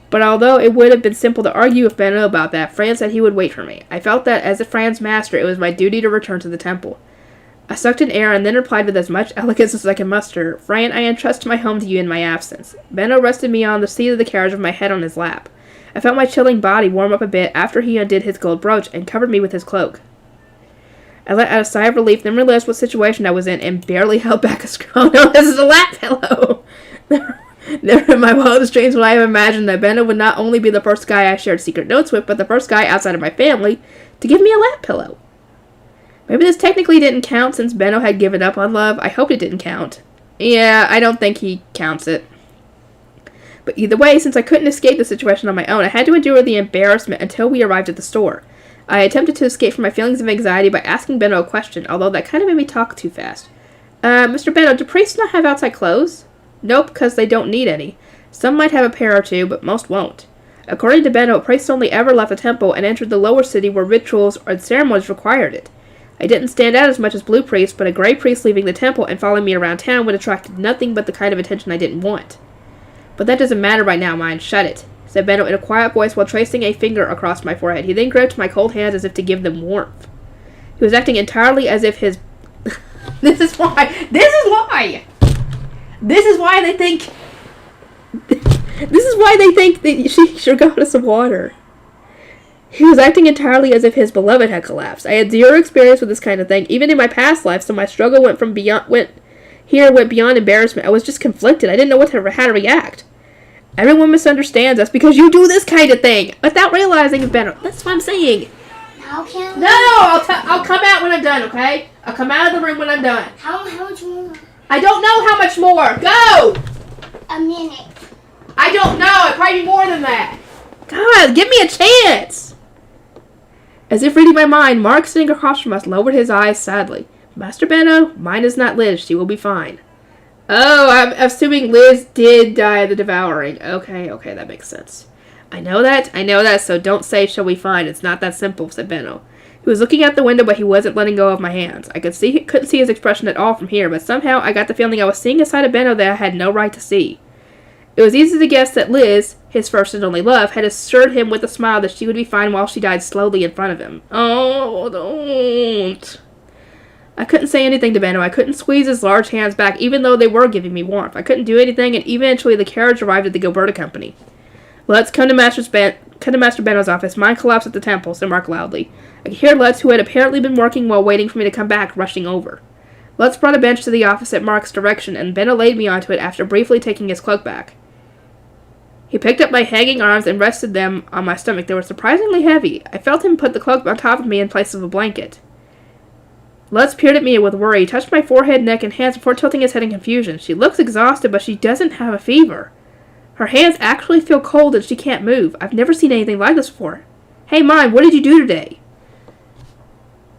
But although it would have been simple to argue with Benno about that, Fran said he would wait for me. I felt that, as a Fran's master, it was my duty to return to the temple. I sucked in air and then replied with as much elegance as I could muster, Fran, I entrust my home to you in my absence. Benno rested me on the seat of the carriage with my head on his lap. I felt my chilling body warm up a bit after he undid his gold brooch and covered me with his cloak. I let out a sigh of relief, then realized what situation I was in, and barely held back a scream. Oh no, this is a lap pillow! Never in my wildest dreams would I have imagined that Benno would not only be the first guy I shared secret notes with, but the first guy outside of my family to give me a lap pillow. Maybe this technically didn't count since Benno had given up on love. I hoped it didn't count. Yeah, I don't think he counts it. But either way, since I couldn't escape the situation on my own, I had to endure the embarrassment until we arrived at the store. I attempted to escape from my feelings of anxiety by asking Benno a question, although that kind of made me talk too fast. Mr. Benno, do priests not have outside clothes? Nope, because they don't need any. Some might have a pair or two, but most won't. According to Benno, priests only ever left the temple and entered the lower city where rituals or ceremonies required it. I didn't stand out as much as blue priests, but a gray priest leaving the temple and following me around town would attract nothing but the kind of attention I didn't want. But that doesn't matter right now, mine. Shut it, said Benno in a quiet voice while tracing a finger across my forehead. He then gripped my cold hands as if to give them warmth. He was acting entirely as if his... This is why they think that she should go to some water. He was acting entirely as if his beloved had collapsed. I had zero experience with this kind of thing, even in my past life, so my struggle went beyond embarrassment. I was just conflicted. I didn't know how to react. Everyone misunderstands us because you do this kind of thing without realizing it better. That's what I'm saying. Now can No, I'll come out when I'm done, okay? I'll come out of the room when I'm done. How much more? I don't know how much more. Go! A minute. I don't know. It might be more than that. God, give me a chance. As if reading my mind, Mark, sitting across from us, lowered his eyes sadly. Master Benno, mine is not Liz. She will be fine. Oh, I'm assuming Liz did die of the devouring. Okay, that makes sense. I know that, so don't say she'll be fine. It's not that simple, said Benno. He was looking out the window, but he wasn't letting go of my hands. I couldn't see his expression at all from here, but somehow I got the feeling I was seeing a side of Benno that I had no right to see. It was easy to guess that Liz, his first and only love, had assured him with a smile that she would be fine while she died slowly in front of him. Oh, don't. I couldn't say anything to Benno. I couldn't squeeze his large hands back, even though they were giving me warmth. I couldn't do anything, and eventually the carriage arrived at the Gilberta Company. Let's come to Master Benno's office. Mine collapsed at the temple, said Mark loudly. I could hear Lutz, who had apparently been working while waiting for me to come back, rushing over. Lutz brought a bench to the office at Mark's direction, and Benno laid me onto it after briefly taking his cloak back. He picked up my hanging arms and rested them on my stomach. They were surprisingly heavy. I felt him put the cloak on top of me in place of a blanket. Lutz peered at me with worry. He touched my forehead, neck, and hands before tilting his head in confusion. She looks exhausted, but she doesn't have a fever. Her hands actually feel cold and she can't move. I've never seen anything like this before. Hey, Mine, what did you do today?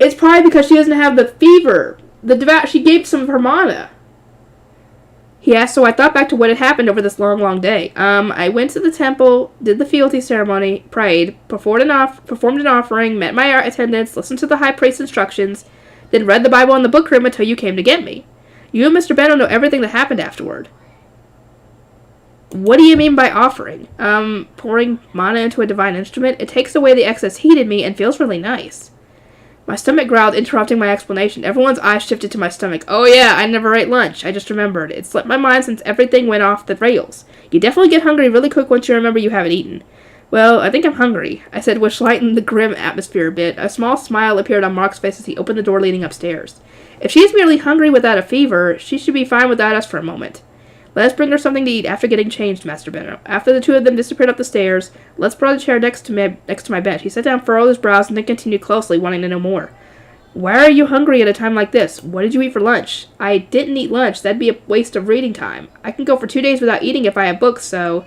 It's probably because she doesn't have the fever. She gave some of her mana. He asked, so I thought back to what had happened over this long day. I went to the temple, did the fealty ceremony, prayed, performed an offering, met my attendants, listened to the high priest's instructions, then read the Bible in the bookroom until you came to get me. You and Mr. Benno know everything that happened afterward. What do you mean by offering? Pouring mana into a divine instrument? It takes away the excess heat in me and feels really nice. My stomach growled, interrupting my explanation. Everyone's eyes shifted to my stomach. Oh yeah, I never ate lunch. I just remembered. It slipped my mind since everything went off the rails. You definitely get hungry really quick once you remember you haven't eaten. Well, I think I'm hungry, I said, which lightened the grim atmosphere a bit. A small smile appeared on Mark's face as he opened the door leading upstairs. If she's merely hungry without a fever, she should be fine without us for a moment. Let us bring her something to eat after getting changed, Master Benno. After the two of them disappeared up the stairs, Let's brought a chair next to my bench. He sat down, furrowed his brows, and then continued closely, wanting to know more. Why are you hungry at a time like this? What did you eat for lunch? I didn't eat lunch. That'd be a waste of reading time. I can go for 2 days without eating if I have books, so...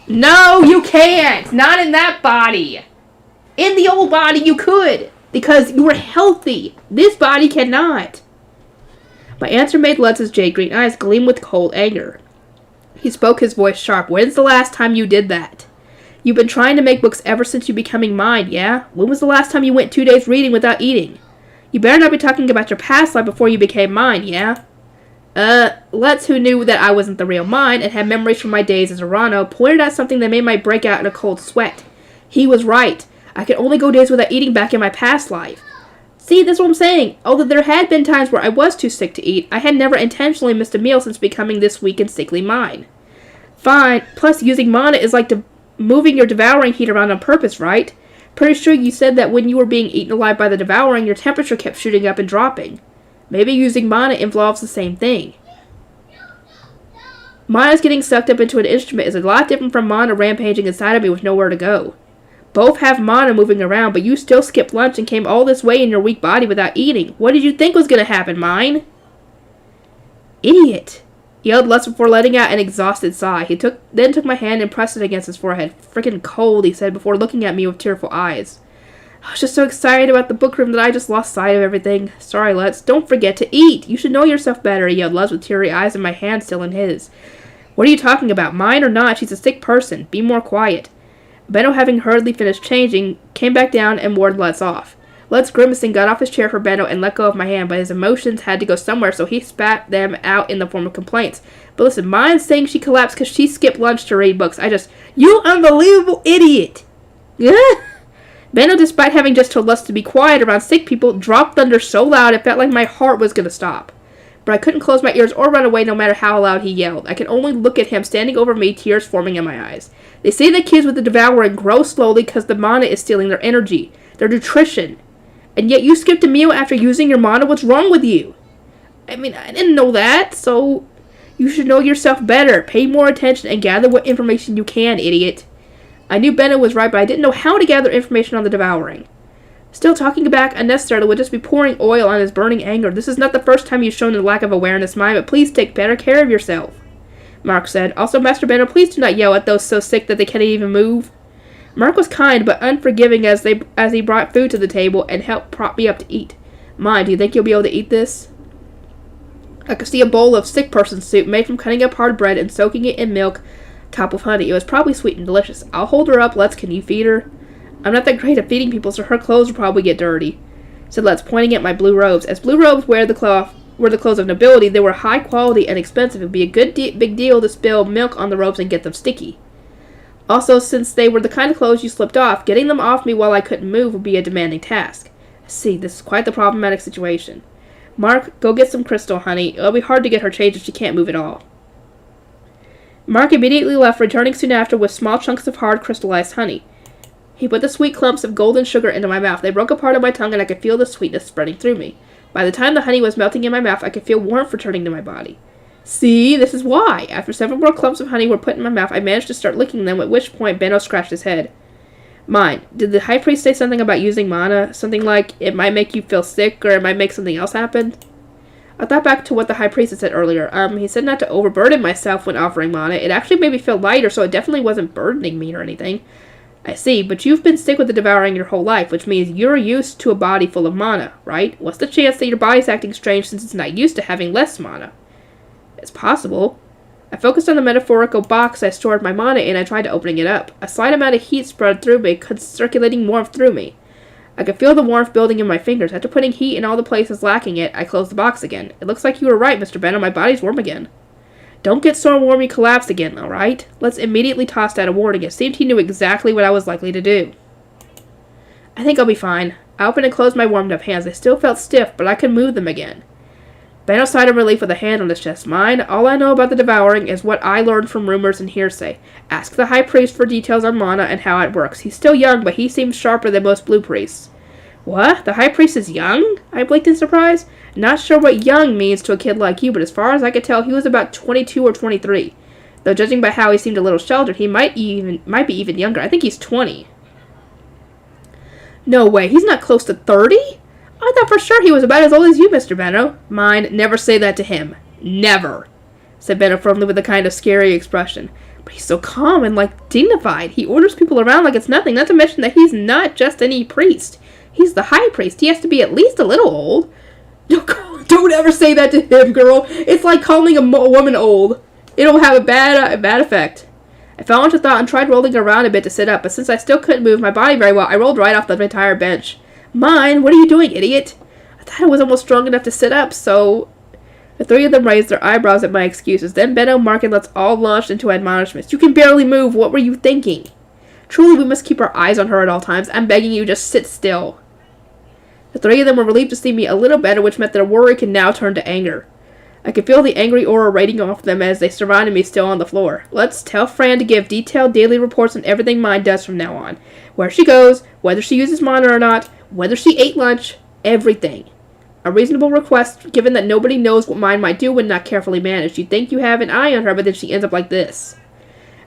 No, you can't! Not in that body! In the old body, you could! Because you were healthy! This body cannot! My answer made Lutz's jade green eyes gleam with cold anger. He spoke, his voice sharp. When's the last time you did that? You've been trying to make books ever since you becoming mine, yeah? When was the last time you went 2 days reading without eating? You better not be talking about your past life before you became mine, yeah? Lutz, who knew that I wasn't the real mine and had memories from my days as a Rano, pointed out something that made my break out in a cold sweat. He was right. I could only go days without eating back in my past life. See, that's what I'm saying. Although there had been times where I was too sick to eat, I had never intentionally missed a meal since becoming this weak and sickly mine. Fine. Plus, using mana is like moving your devouring heat around on purpose, right? Pretty sure you said that when you were being eaten alive by the devouring, your temperature kept shooting up and dropping. Maybe using mana involves the same thing. Mana's getting sucked up into an instrument is a lot different from mana rampaging inside of me with nowhere to go. Both have mana moving around, but you still skipped lunch and came all this way in your weak body without eating. What did you think was going to happen, mine? Idiot! Yelled Lutz before letting out an exhausted sigh. He then took my hand and pressed it against his forehead. Frickin' cold, he said, before looking at me with tearful eyes. I was just so excited about the bookroom that I just lost sight of everything. Sorry, Lutz. Don't forget to eat. You should know yourself better, yelled Lutz with teary eyes and my hand still in his. What are you talking about? Mine or not, she's a sick person. Be more quiet. Benno, having hurriedly finished changing, came back down and warded Lutz off. Lutz, grimacing, got off his chair for Benno and let go of my hand, but his emotions had to go somewhere, so he spat them out in the form of complaints. But listen, mine's saying she collapsed because she skipped lunch to read books. You unbelievable idiot! Benno, despite having just told Lutz to be quiet around sick people, dropped thunder so loud it felt like my heart was going to stop. But I couldn't close my ears or run away no matter how loud he yelled. I could only look at him standing over me, tears forming in my eyes. They say that kids with the devouring grow slowly because the mana is stealing their energy, their nutrition. And yet you skipped a meal after using your mana. What's wrong with you? I mean, I didn't know that, so you should know yourself better. Pay more attention and gather what information you can, idiot. I knew Benno was right, but I didn't know how to gather information on the devouring. Still talking back unnecessarily would just be pouring oil on his burning anger. This is not the first time you've shown a lack of awareness, mine, but please take better care of yourself. Mark said. Also, Master Benno, please do not yell at those so sick that they can't even move. Mark was kind but unforgiving as he brought food to the table and helped prop me up to eat. Mine, do you think you'll be able to eat this? I could see a bowl of sick person soup made from cutting up hard bread and soaking it in milk, topped with honey. It was probably sweet and delicious. I'll hold her up, Let's. Can you feed her? I'm not that great at feeding people, so her clothes will probably get dirty, said Let's, pointing at my blue robes. As blue robes were the clothes of nobility, they were high quality and expensive. It would be a big deal to spill milk on the robes and get them sticky. Also, since they were the kind of clothes you slipped off, getting them off me while I couldn't move would be a demanding task. See, this is quite the problematic situation. Mark, go get some crystal, honey. It'll be hard to get her changed if she can't move at all. Mark immediately left, returning soon after with small chunks of hard crystallized honey. He put the sweet clumps of golden sugar into my mouth. They broke apart on my tongue, and I could feel the sweetness spreading through me. By the time the honey was melting in my mouth, I could feel warmth returning to my body. See, this is why. After several more clumps of honey were put in my mouth, I managed to start licking them, at which point Benno scratched his head. Mine, did the high priest say something about using mana? Something like, it might make you feel sick, or it might make something else happen? I thought back to what the high priest had said earlier. He said not to overburden myself when offering mana. It actually made me feel lighter, so it definitely wasn't burdening me or anything. I see, but you've been sick with the devouring your whole life, which means you're used to a body full of mana, right? What's the chance that your body's acting strange since it's not used to having less mana? It's possible. I focused on the metaphorical box I stored my mana in and tried opening it up. A slight amount of heat spread through me, circulating warmth through me. I could feel the warmth building in my fingers. After putting heat in all the places lacking it, I closed the box again. It looks like you were right, Mr. Benno. My body's warm again. Don't get so warm you collapse again, alright? Let's immediately toss out a warning. It seemed he knew exactly what I was likely to do. I think I'll be fine. I opened and closed my warmed-up hands. They still felt stiff, but I could move them again. Benno sighed in relief with a hand on his chest. Mine, all I know about the devouring is what I learned from rumors and hearsay. Ask the high priest for details on mana and how it works. He's still young, but he seems sharper than most blue priests. What? The high priest is young? I blinked in surprise. Not sure what young means to a kid like you, but as far as I could tell, he was about 22 or 23. Though judging by how he seemed a little sheltered, he might be even younger. I think he's 20. No way, he's not close to 30? I thought for sure he was about as old as you, Mr. Benno. Mine, never say that to him. Never, said Benno firmly with a kind of scary expression. But he's so calm and, dignified. He orders people around like it's nothing, not to mention that he's not just any priest. He's the high priest. He has to be at least a little old. Don't ever say that to him, girl. It's like calling a woman old. It'll have a bad effect. I fell into thought and tried rolling around a bit to sit up, but since I still couldn't move my body very well, I rolled right off the entire bench. Mine, what are you doing, idiot? I thought I was almost strong enough to sit up, so... The three of them raised their eyebrows at my excuses. Then Benno, Mark, and Let's all launched into admonishments. You can barely move. What were you thinking? Truly, we must keep our eyes on her at all times. I'm begging you, just sit still. The three of them were relieved to see me a little better, which meant their worry could now turn to anger. I could feel the angry aura radiating off them as they surrounded me still on the floor. Let's tell Fran to give detailed daily reports on everything Mine does from now on. Where she goes, whether she uses mana or not, whether she ate lunch, everything. A reasonable request, given that nobody knows what Mine might do when not carefully managed. You'd think you have an eye on her, but then she ends up like this.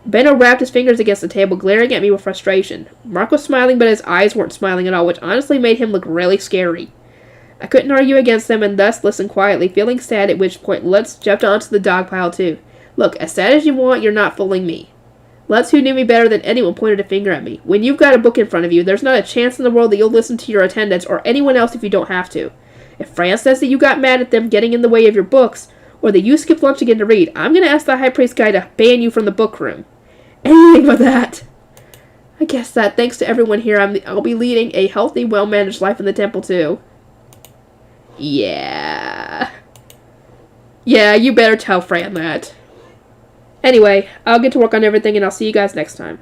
Benno wrapped his fingers against the table, glaring at me with frustration. Mark was smiling, but his eyes weren't smiling at all, which honestly made him look really scary. I couldn't argue against them and thus listened quietly, feeling sad, at which point Let's jumped onto the dog pile too. Look, as sad as you want, you're not fooling me. Let's, who knew me better than anyone, pointed a finger at me. When you've got a book in front of you, there's not a chance in the world that you'll listen to your attendants or anyone else if you don't have to. If Fran says that you got mad at them getting in the way of your books, or that you skipped lunch again to read, I'm going to ask the high priest guy to ban you from the book room. Anything but that. I guess that, thanks to everyone here, I'll be leading a healthy, well-managed life in the temple, too. Yeah, you better tell Fran that. Anyway, I'll get to work on everything, and I'll see you guys next time.